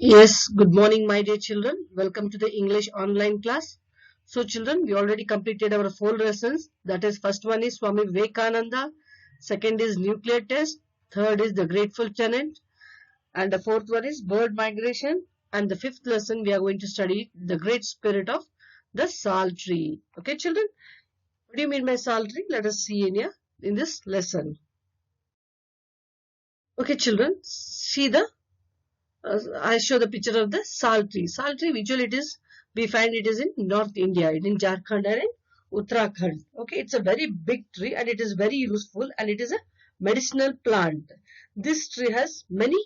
Yes, good morning, my dear children. Welcome to the English online class. So, children, we already completed our 4 lessons. That is, first one is Swami Vivekananda, second is nuclear test, third is the grateful tenant, and the fourth one is bird migration. And the fifth lesson we are going to study the great spirit of the sal tree. Okay, children, what do you mean by sal tree? Let us see in this lesson. Okay, children, see I show the picture of the sal tree. Sal tree, visually we find it is in North India, in Jharkhand and in Uttarakhand. Okay, it's a very big tree and it is very useful and it is a medicinal plant. This tree has many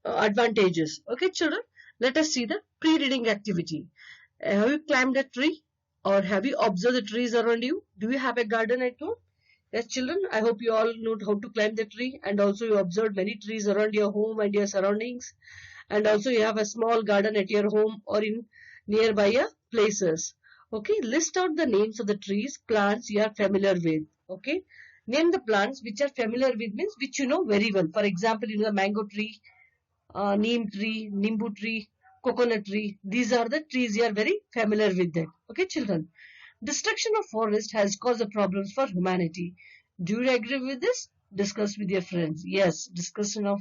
advantages. Okay, children, let us see the pre-reading activity. Have you climbed a tree or have you observed the trees around you? Do you have a garden at home? Yes, children, I hope you all know how to climb the tree and also you observed many trees around your home and your surroundings, and also you have a small garden at your home or in nearby places. Okay, list out the names of the trees, plants you are familiar with. Okay, name the plants which are familiar with, means which you know very well. For example, you know the mango tree, neem tree, nimbu tree, coconut tree. These are the trees you are very familiar with them. Okay, children. Destruction of forest has caused the problems for humanity. Do you agree with this? Discuss with your friends. Yes, discussion of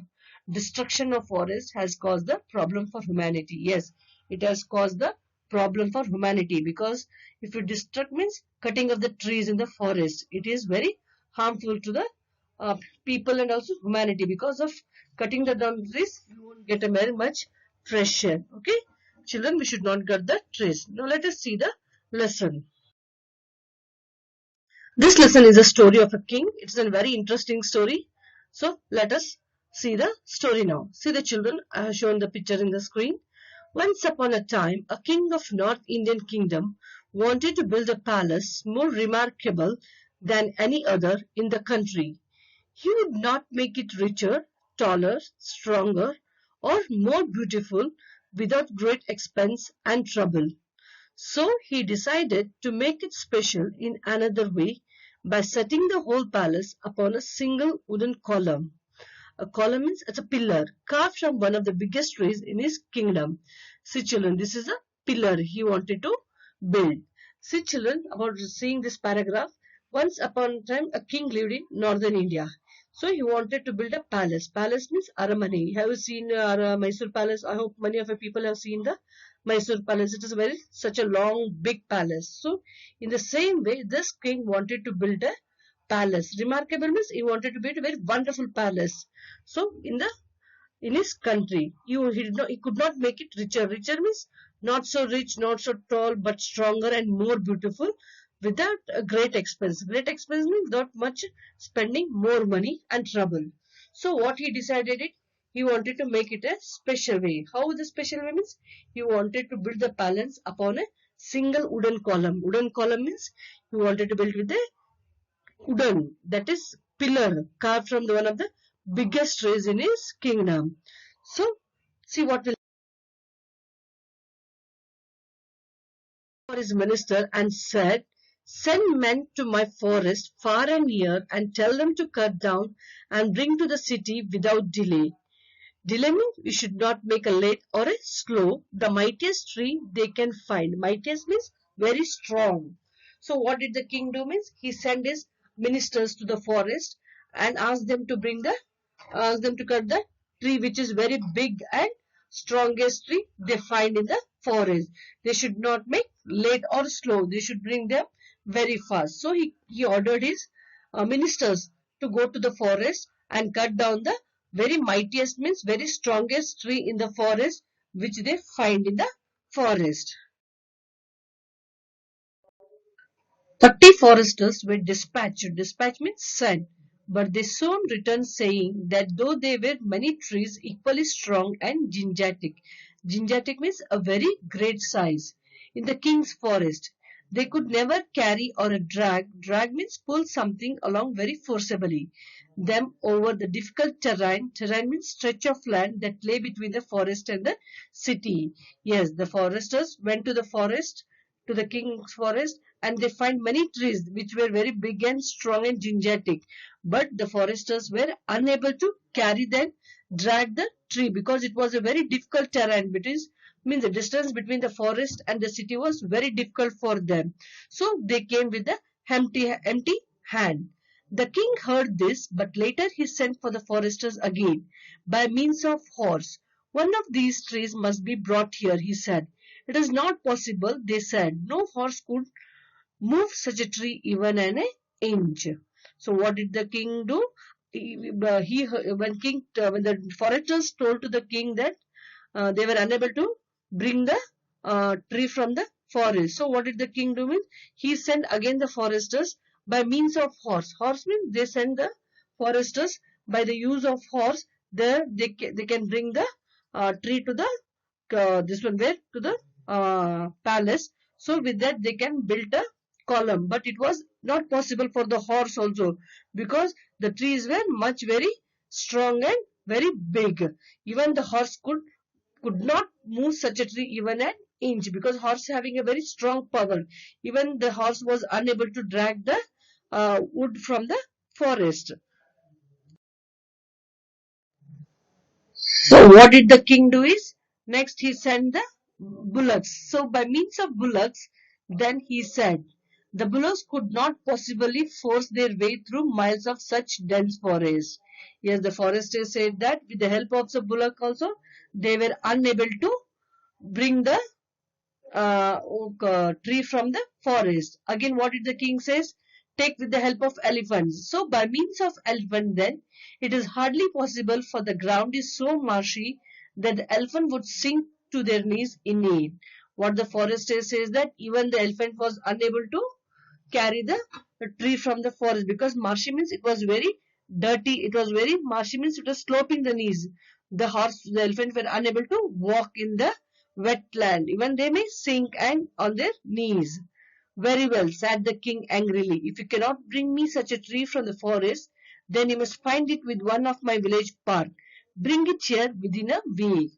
destruction of forest has caused the problem for humanity. Yes, it has caused the problem for humanity because if you destruct means cutting of the trees in the forest, it is very harmful to the people and also humanity. Because of cutting the down trees, you won't get a very much fresh air. Okay, children, we should not cut the trees. Now let us see the lesson. This lesson is a story of a king. It's a very interesting story. So let us see the story now. See the children, I have shown the picture in the screen. Once upon a time, a king of North Indian kingdom wanted to build a palace more remarkable than any other in the country. He would not make it richer, taller, stronger, or more beautiful without great expense and trouble. So he decided to make it special in another way by setting the whole palace upon a single wooden column. A column means it's a pillar carved from one of the biggest trees in his kingdom. See children, this is a pillar he wanted to build. See children, about seeing this paragraph. Once upon a time, a king lived in northern India. So he wanted to build a palace. Palace means Aramane. Have you seen Mysore Palace? I hope many of the people have seen the Mysore Palace. It is such a long, big palace. So in the same way, this king wanted to build a palace. Remarkable means he wanted to build a very wonderful palace. So in his country, he could not make it richer. Richer means not so rich, not so tall, but stronger and more beautiful without a great expense. Great expense means not much spending more money and trouble. So what he decided it, he wanted to make it a special way. How the special way means he wanted to build the palace upon a single wooden column. Wooden column means he wanted to build with a wooden, that is pillar carved from one of the biggest trees in his kingdom. So see what will for his minister and said, send men to my forest far and near and tell them to cut down and bring to the city without delay. Delay means you should not make a late or a slow, the mightiest tree they can find. Mightiest means very strong. So what did the king do means he sent his ministers to the forest and asked them to cut the tree which is very big and strongest tree they find in the forest. They should not make late or slow. They should bring them very fast. So he ordered his ministers to go to the forest and cut down the very mightiest means very strongest tree in the forest which they find in the forest. 30 foresters were dispatched. Dispatch means sent. But they soon returned saying that though there were many trees equally strong and gigantic, gigantic means a very great size, in the king's forest, they could never carry or drag means pull something along very forcibly, them over the difficult terrain. Terrain means stretch of land that lay between the forest and the city. Yes, the foresters went to the forest, to the king's forest, and they find many trees which were very big and strong and gigantic, but the foresters were unable to carry them drag the tree because it was a very difficult terrain. Means the distance between the forest and the city was very difficult for them. So they came with the empty hand. The king heard this, but later he sent for the foresters again by means of horse. One of these trees must be brought here, he said. It is not possible, they said. No horse could move such a tree even an inch. So what did the king do? When the foresters told to the king that they were unable to bring the tree from the forest. So what did the king do? Means he sent again the foresters by means of horse. Horse means they send the foresters by the use of horse. There they can bring the tree to the this one where to the palace. So with that they can build a column, but it was not possible for the horse also because the trees were much very strong and very big. Even the horse could not move such a tree even an inch because horse having a very strong power. Even the horse was unable to drag the wood from the forest. So what did the king do is, next he sent the bullocks. So by means of bullocks, then he said, the bullocks could not possibly force their way through miles of such dense forest. Yes, the forester said that with the help of the bullock also, they were unable to bring the tree from the forest. Again, what did the king says? Take with the help of elephants. So by means of elephant then, it is hardly possible for the ground is so marshy that the elephant would sink to their knees in it. What the forester says that even the elephant was unable to carry the tree from the forest because marshy means it was very dirty. It was very marshy means it was sloping the knees. The elephant were unable to walk in the wetland. Even they may sink and on their knees. Very well, said the king angrily. If you cannot bring me such a tree from the forest, then you must find it with one of my village park. Bring it here within a week.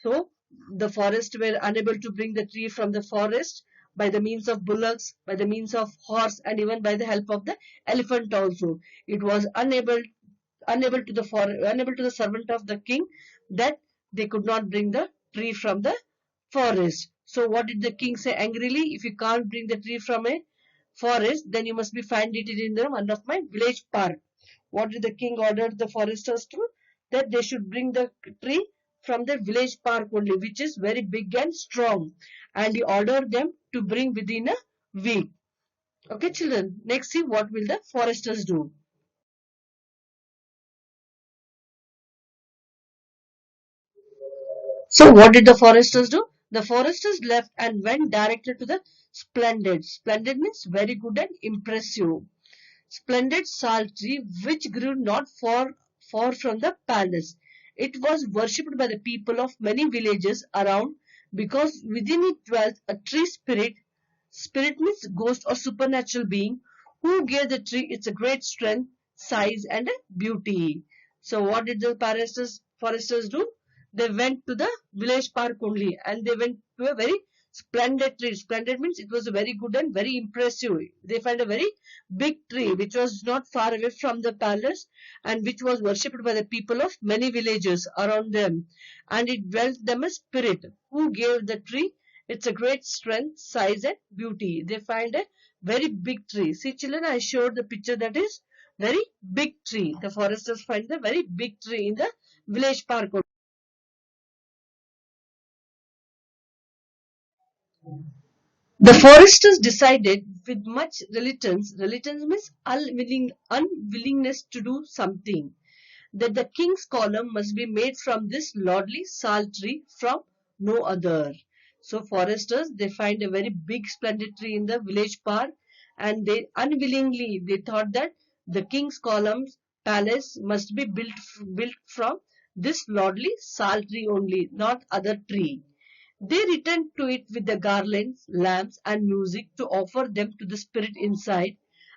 So the forest were unable to bring the tree from the forest by the means of bullocks, by the means of horse, and even by the help of the elephant also. It was unable to the servant of the king that they could not bring the tree from the forest. So what did the king say angrily? If you can't bring the tree from a forest, then you must be find it in the one of my village park. What did the king order the foresters to? That they should bring the tree from the village park only, which is very big and strong. And he ordered them to bring within a week. Okay, children. Next, see what will the foresters do. So what did the foresters do? The foresters left and went directly to the splendid. Splendid means very good and impressive. Splendid salt tree which grew not far from the palace. It was worshipped by the people of many villages around because within it dwelt a tree spirit. Spirit means ghost or supernatural being who gave the tree its great strength, size and beauty. So what did the foresters do? They went to the village park only and they went to a very splendid tree. Splendid means it was very good and very impressive. They found a very big tree which was not far away from the palace and which was worshipped by the people of many villages around them. And it dwelt them a spirit who gave the tree its a great strength, size and beauty. They find a very big tree. See children, I showed the picture that is very big tree. The foresters find the very big tree in the village park. The foresters decided with much reluctance means unwillingness to do something, that the king's column must be made from this lordly salt tree from no other. So foresters, they find a very big splendid tree in the village park and they unwillingly, they thought that the king's columns palace must be built from this lordly salt tree only, not other tree. They returned to it with the garlands, lamps, and music to offer them to the spirit inside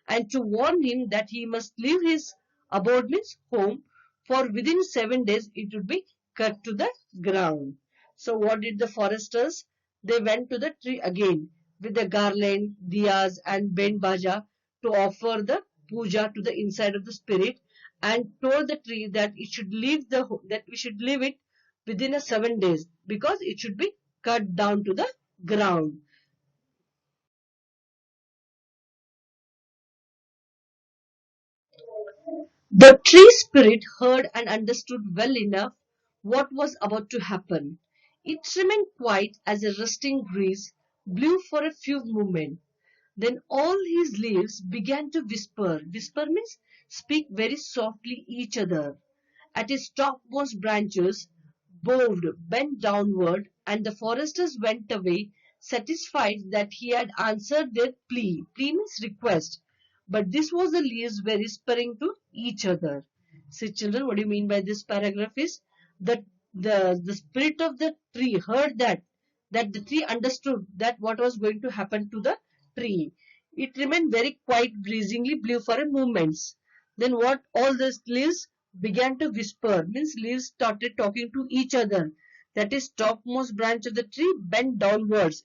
and to warn him that he must leave his abode means home, for within 7 days it would be cut to the ground. So what did the foresters? They went to the tree again with the garland, diyas, and ben baja to offer the puja to the inside of the spirit and told the tree that it should leave that we should leave it within a 7 days, because it should be cut down to the ground. The tree spirit heard and understood well enough what was about to happen. It remained quiet as a resting breeze blew for a few moments. Then all his leaves began to whisper. Whisper means speak very softly each other. At his topmost branches bowed, bent downward, and the foresters went away, satisfied that he had answered their plea. Plea means request. But this was the leaves were whispering to each other. See, children, what do you mean by this paragraph is that the spirit of the tree heard that the tree understood that what was going to happen to the tree. It remained very quiet, breezingly blew for a moment. Then what all the leaves began to whisper, means leaves started talking to each other. That is, topmost branch of the tree bent downwards,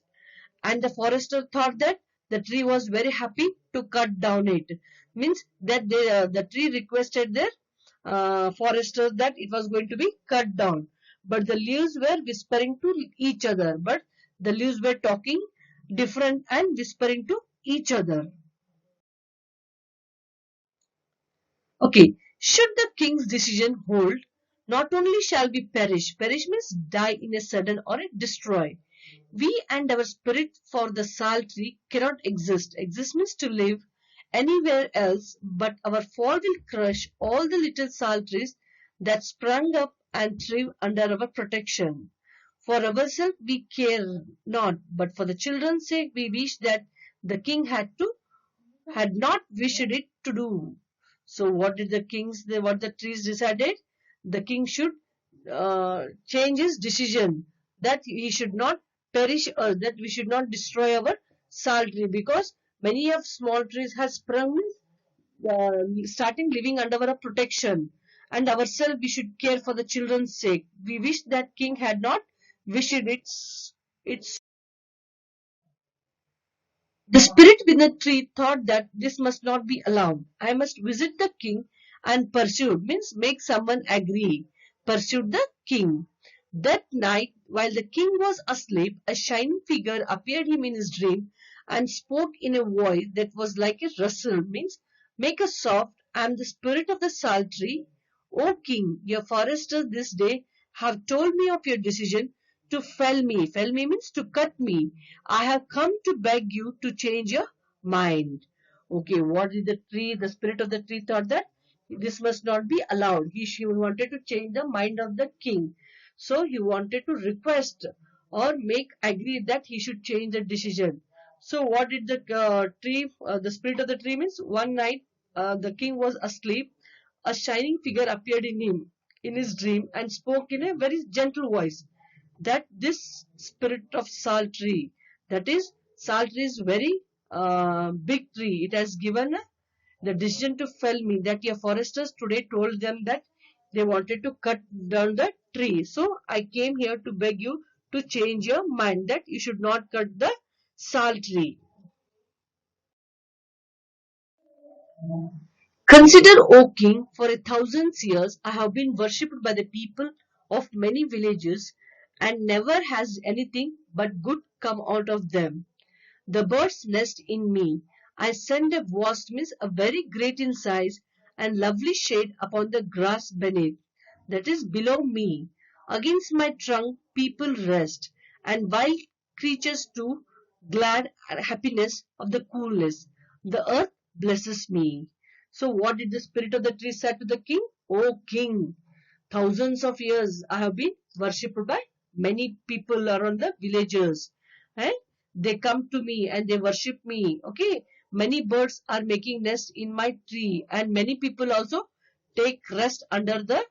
and the forester thought that the tree was very happy to cut down it. Means that the tree requested their forester that it was going to be cut down, but the leaves were whispering to each other. But the leaves were talking different and whispering to each other. Okay, should the king's decision hold, not only shall we perish, perish means die in a sudden or a destroy. We and our spirit for the sal tree cannot exist. Exist means to live anywhere else, but our fall will crush all the little sal trees that sprung up and thrive under our protection. For ourselves we care not, but for the children's sake we wish that the king had not wished it to do. So what did what the trees decided? The king should change his decision, that he should not perish, or that we should not destroy our sal tree, because many of small trees has sprung, starting living under our protection, and ourselves we should care for the children's sake. We wish that king had not wished its The spirit within the tree thought that this must not be allowed. I must visit the king and pursued, means make someone agree. Pursued the king. That night, while the king was asleep, a shining figure appeared him in his dream and spoke in a voice that was like a rustle, means make a soft. I am the spirit of the sal tree. O king, your foresters this day have told me of your decision to fell me. Fell me means to cut me. I have come to beg you to change your mind. Okay, what did the spirit of the tree thought that this must not be allowed. She wanted to change the mind of the king. So he wanted to request or make agree that he should change the decision. So what did the spirit of the tree means? One night, the king was asleep. A shining figure appeared in his dream and spoke in a very gentle voice that this spirit of sal tree, that is, sal tree is very big tree. It has given the decision to fell me, that your foresters today told them that they wanted to cut down the tree. So I came here to beg you to change your mind, that you should not cut the sal tree. Consider, O king, for 1,000 years I have been worshipped by the people of many villages, and never has anything but good come out of them. The birds nest in me. I send a vast, means a very great in size, and lovely shade upon the grass beneath, that is below me. Against my trunk people rest, and wild creatures too, glad happiness of the coolness. The earth blesses me. So what did the spirit of the tree say to the king? O king, thousands of years I have been worshipped by many people around the villages. And they come to me and they worship me. Okay. Many birds are making nest in my tree, and many people also take rest under the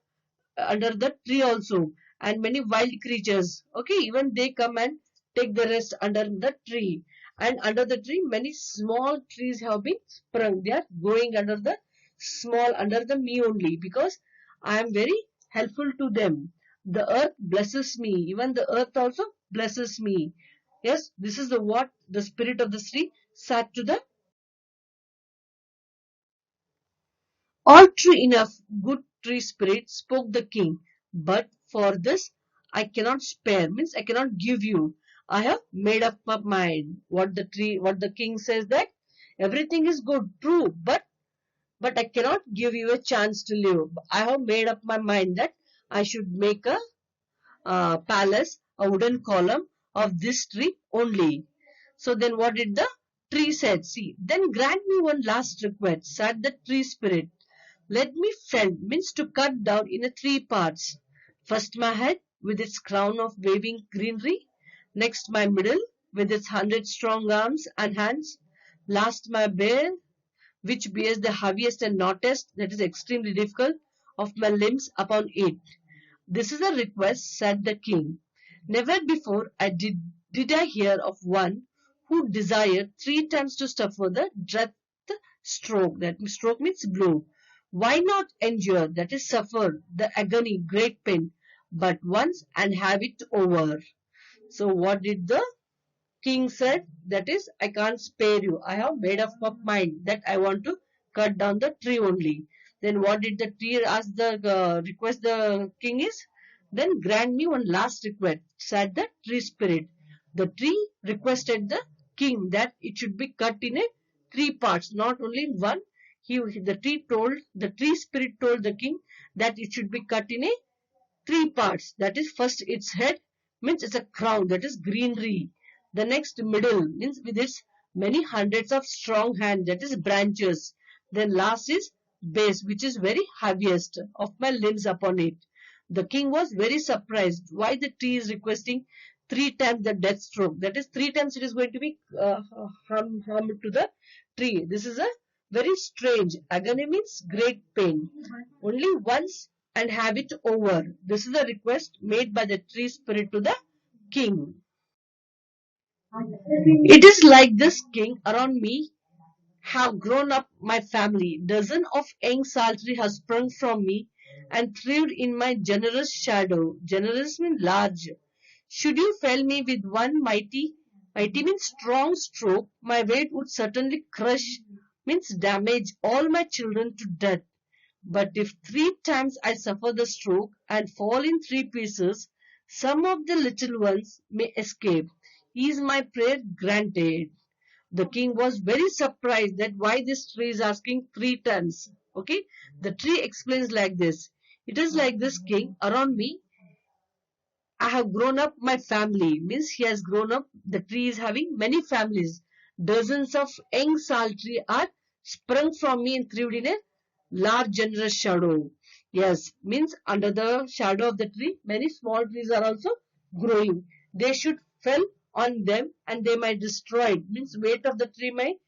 tree also, and many wild creatures, okay, even they come and take the rest under the tree. And under the tree many small trees have been sprung. They are growing under the me only, because I am very helpful to them. The earth blesses me. Even the earth also blesses me. Yes, this is the what the spirit of the tree said to the All true enough, good tree spirit, spoke the king. But for this I cannot spare, means I cannot give you. I have made up my mind. What the king says that everything is good, true, but I cannot give you a chance to live. I have made up my mind that I should make a palace, a wooden column of this tree only. So then what did the tree said? See, then grant me one last request, said the tree spirit. Let me fell, means to cut down in three parts. First my head with its crown of waving greenery. Next my middle with its 100 strong arms and hands. Last my bear, which bears the heaviest and knottiest, that is extremely difficult, of my limbs upon it. This is a request, said the king. Never before did I hear of one who desired three times to suffer the death stroke. That stroke means blow. Why not endure, that is suffer, the agony, great pain, but once and have it over? So what did the king said? That is, I can't spare you. I have made up my mind that I want to cut down the tree only. Then what did the tree ask the request the king is? Then grant me one last request, said the tree spirit. The tree requested the king that it should be cut in a three parts, not only in one. The tree spirit told the king that it should be cut in a three parts. That is, first its head, means it's a crown, that is greenery. The next middle, means with its many hundreds of strong hands, that is branches. Then last is base, which is very heaviest of my limbs upon it. The king was very surprised why the tree is requesting three times the death stroke. That is, three times it is going to be harm to the tree. This is a very strange. Agony means great pain. Only once and have it over. This is a request made by the tree spirit to the king. It is like this, king, around me have grown up my family. Dozen of young saltry has sprung from me and thrived in my generous shadow. Generous means large. Should you fell me with one mighty means strong stroke, my weight would certainly crush, means damage all my children to death. But if three times I suffer the stroke and fall in three pieces, some of the little ones may escape. Is my prayer granted? The king was very surprised that why this tree is asking three times. Okay, the tree explains like this. It is like this, king, around me I have grown up my family, means he has grown up, the tree is having many families. Dozens of young saltry are sprung from me and thrived in a large generous shadow. Yes, means under the shadow of the tree, many small trees are also growing. They should fell on them and they might destroy it. Means weight of the tree may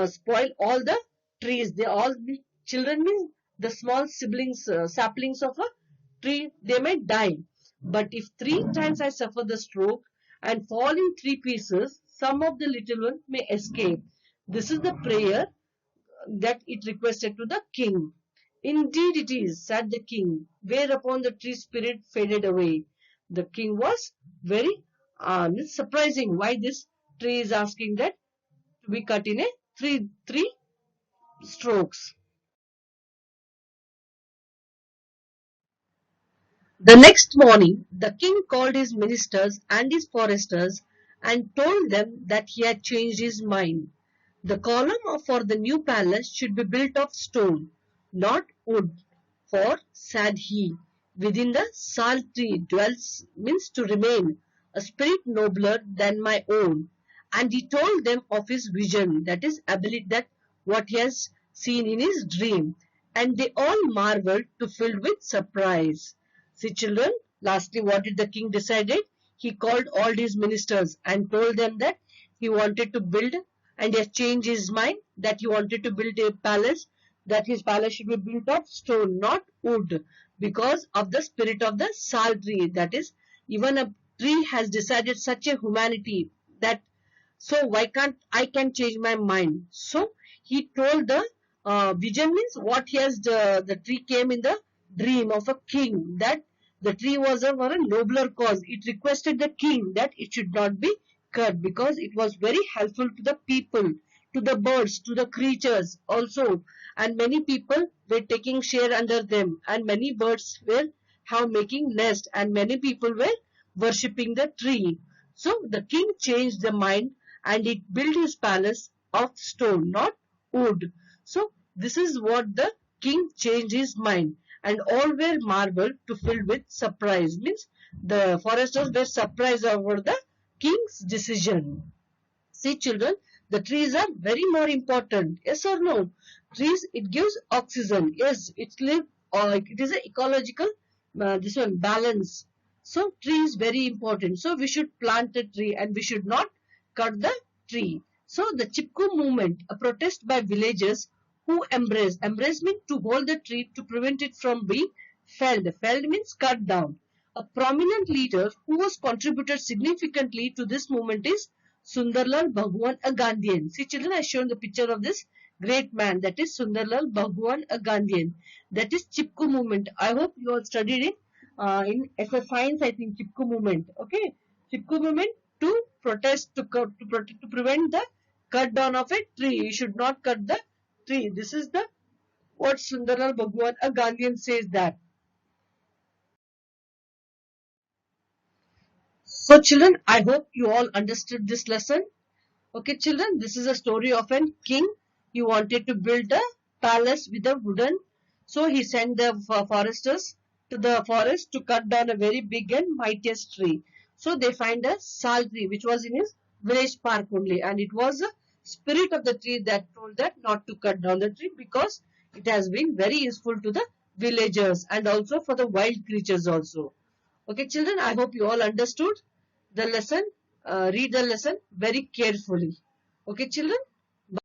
spoil all the trees. They all be, children means the small siblings, saplings of a tree, they may die. But if three times I suffer the stroke and fall in three pieces, some of the little ones may escape. This is the prayer that it requested to the king. Indeed it is, said the king, whereupon the tree spirit faded away. The king was very surprising why this tree is asking that to be cut in a three strokes. The next morning, the king called his ministers and his foresters and told them that he had changed his mind. The column for the new palace should be built of stone, not wood, for, said he, within the sal tree dwells, means to remain, a spirit nobler than my own. And he told them of his vision, that is, ability, that what he has seen in his dream. And they all marveled to filled with surprise. See, children, lastly, what did the king decided? He called all his ministers and told them that he wanted to build, and he has changed his mind that he wanted to build a palace, that his palace should be built of stone, not wood, because of the spirit of the sal tree. That is, even a tree has decided such a humanity that, so why can't I can change my mind? So he told the vision means what he has, the tree came in the dream of a king, that the tree was for a nobler cause. It requested the king that it should not be cut because it was very helpful to the people to the birds, to the creatures also, and many people were taking share under them, and many birds were making nest, and many people were worshipping the tree. So the king changed the mind, and he built his palace of stone, not wood. So this is what the king changed his mind, and all were marveled to filled with surprise. Means the foresters were surprised over the king's decision. See children, the trees are very more important. Yes or no? Trees, it gives oxygen. Yes, it is an ecological this one balance. So tree is very important. So we should plant a tree and we should not cut the tree. So the Chipko movement, a protest by villagers who embrace means to hold the tree to prevent it from being felled. Felled means cut down. A prominent leader who has contributed significantly to this movement is Sundarlal Bhagwan, a Gandhian. See children, I shown the picture of this great man, that is Sundarlal Bhagwan, a Gandhian. That is Chipko movement. I hope you all studied it in SS Science, I think, Chipko movement. Okay, Chipko movement to protest, to prevent the cut down of a tree. You should not cut the tree. This is the what Sundarlal Bhagwan, a Gandhian, says that. So children, I hope you all understood this lesson. Okay children, this is a story of a king. He wanted to build a palace with a wooden. So he sent the foresters to the forest to cut down a very big and mightiest tree. So they find a sal tree which was in his village park only, and it was the spirit of the tree that told that not to cut down the tree because it has been very useful to the villagers and also for the wild creatures also. Okay children, I hope you all understood the lesson. Read the lesson very carefully. Okay children.